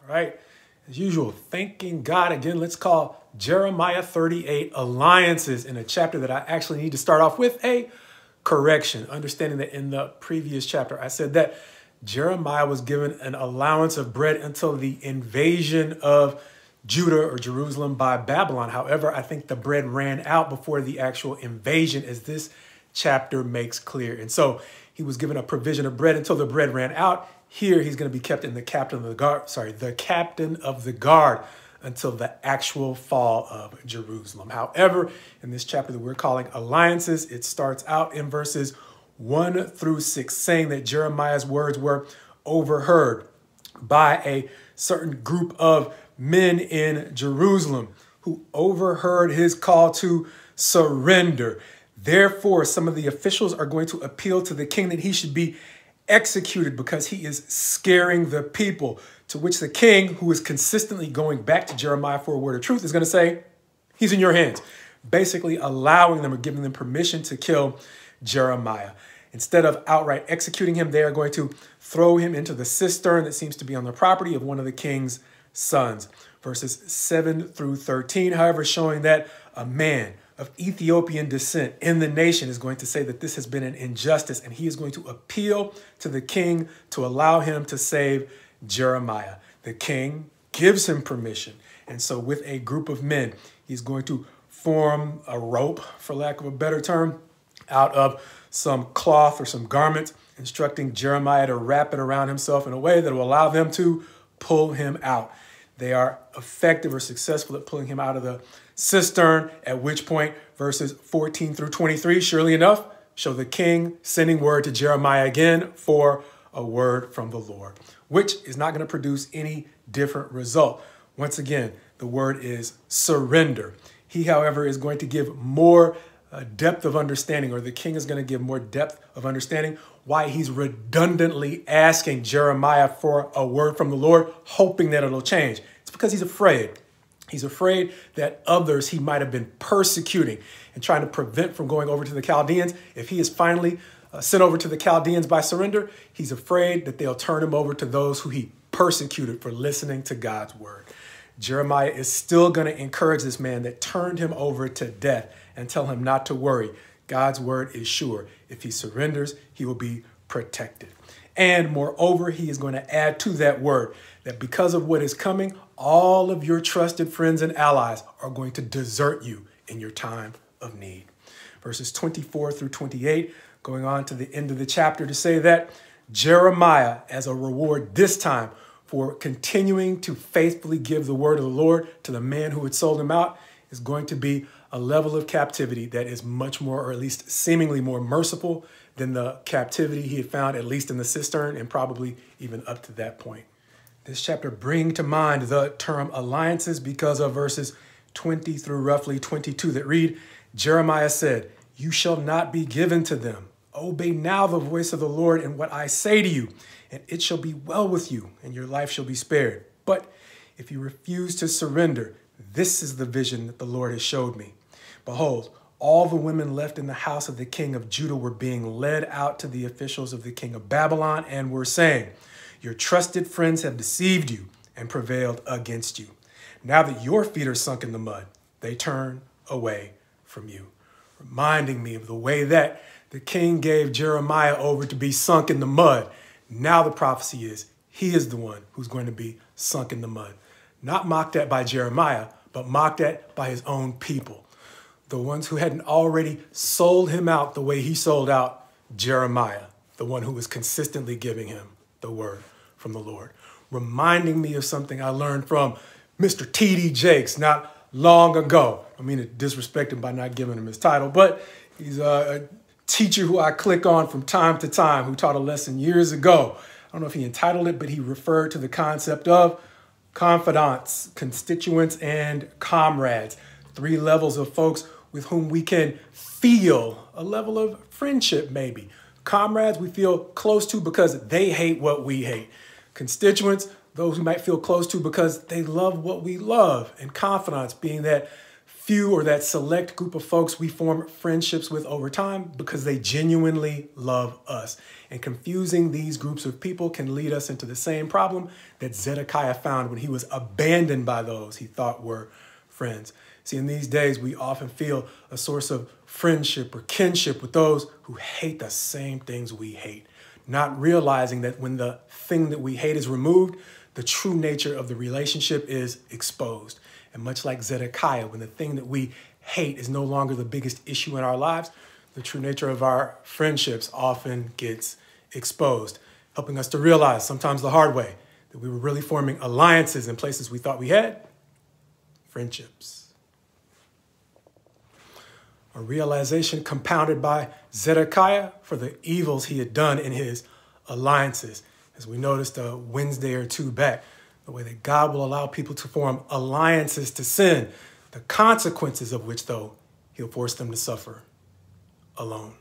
All right. As usual, thanking God again. Let's call Jeremiah 38 alliances in a chapter that I actually need to start off with a correction. Understanding that in the previous chapter, I said that Jeremiah was given an allowance of bread until the invasion of Judah or Jerusalem by Babylon. However, I think the bread ran out before the actual invasion, as this chapter makes clear. And so he was given a provision of bread until the bread ran out. Here, he's going to be kept in the captain of the guard until the actual fall of Jerusalem. However, in this chapter that we're calling alliances, it starts out in verses 1 through 6, saying that Jeremiah's words were overheard by a certain group of men in Jerusalem who overheard his call to surrender. Therefore, some of the officials are going to appeal to the king that he should be executed because he is scaring the people, to which the king, who is consistently going back to Jeremiah for a word of truth, is going to say, he's in your hands, basically allowing them or giving them permission to kill Jeremiah. Instead of outright executing him, they are going to throw him into the cistern that seems to be on the property of one of the king's sons. Verses 7 through 13, however, showing that a man of Ethiopian descent in the nation is going to say that this has been an injustice, and he is going to appeal to the king to allow him to save Jeremiah. The king gives him permission. And so with a group of men, he's going to form a rope, for lack of a better term, out of some cloth or some garment, instructing Jeremiah to wrap it around himself in a way that will allow them to pull him out. They are effective or successful at pulling him out of the cistern, at which point verses 14 through 23, surely enough, show the king sending word to Jeremiah again for a word from the Lord, which is not going to produce any different result. Once again, the word is surrender. He, however, is going to give more depth of understanding, or the king is going to give more depth of understanding why he's redundantly asking Jeremiah for a word from the Lord, hoping that it'll change. It's because he's afraid. He's afraid that others he might have been persecuting and trying to prevent from going over to the Chaldeans. If he is finally sent over to the Chaldeans by surrender, he's afraid that they'll turn him over to those who he persecuted for listening to God's word. Jeremiah is still going to encourage this man that turned him over to death and tell him not to worry. God's word is sure. If he surrenders, he will be protected. And moreover, he is going to add to that word that because of what is coming, all of your trusted friends and allies are going to desert you in your time of need. Verses 24 through 28, going on to the end of the chapter to say that Jeremiah, as a reward this time for continuing to faithfully give the word of the Lord to the man who had sold him out, is going to be a level of captivity that is much more, or at least seemingly more merciful than the captivity he had found, at least in the cistern, and probably even up to that point. This chapter brings to mind the term alliances because of verses 20 through roughly 22 that read, Jeremiah said, "You shall not be given to them. Obey now the voice of the Lord in what I say to you, and it shall be well with you, and your life shall be spared. But if you refuse to surrender, this is the vision that the Lord has showed me. Behold, all the women left in the house of the king of Judah were being led out to the officials of the king of Babylon and were saying, your trusted friends have deceived you and prevailed against you. Now that your feet are sunk in the mud, they turn away from you." Reminding me of the way that the king gave Jeremiah over to be sunk in the mud. Now the prophecy is he is the one who's going to be sunk in the mud. Not mocked at by Jeremiah, but mocked at by his own people. The ones who hadn't already sold him out the way he sold out Jeremiah, the one who was consistently giving him the word from the Lord. Reminding me of something I learned from Mr. T.D. Jakes not long ago. I mean to disrespect him by not giving him his title, but he's a teacher who I click on from time to time who taught a lesson years ago. I don't know if he entitled it, but he referred to the concept of confidants, constituents, and comrades. 3 levels of folks with whom we can feel a level of friendship, maybe. Comrades we feel close to because they hate what we hate. Constituents, those we might feel close to because they love what we love. And confidants being that few or that select group of folks we form friendships with over time because they genuinely love us. And confusing these groups of people can lead us into the same problem that Zedekiah found when he was abandoned by those he thought were friends. See, in these days, we often feel a source of friendship or kinship with those who hate the same things we hate, not realizing that when the thing that we hate is removed, the true nature of the relationship is exposed. And much like Zedekiah, when the thing that we hate is no longer the biggest issue in our lives, the true nature of our friendships often gets exposed, helping us to realize, sometimes the hard way, that we were really forming alliances in places we thought we had friendships. A realization compounded by Zedekiah for the evils he had done in his alliances. As we noticed a Wednesday or two back, the way that God will allow people to form alliances to sin, the consequences of which, though, he'll force them to suffer alone.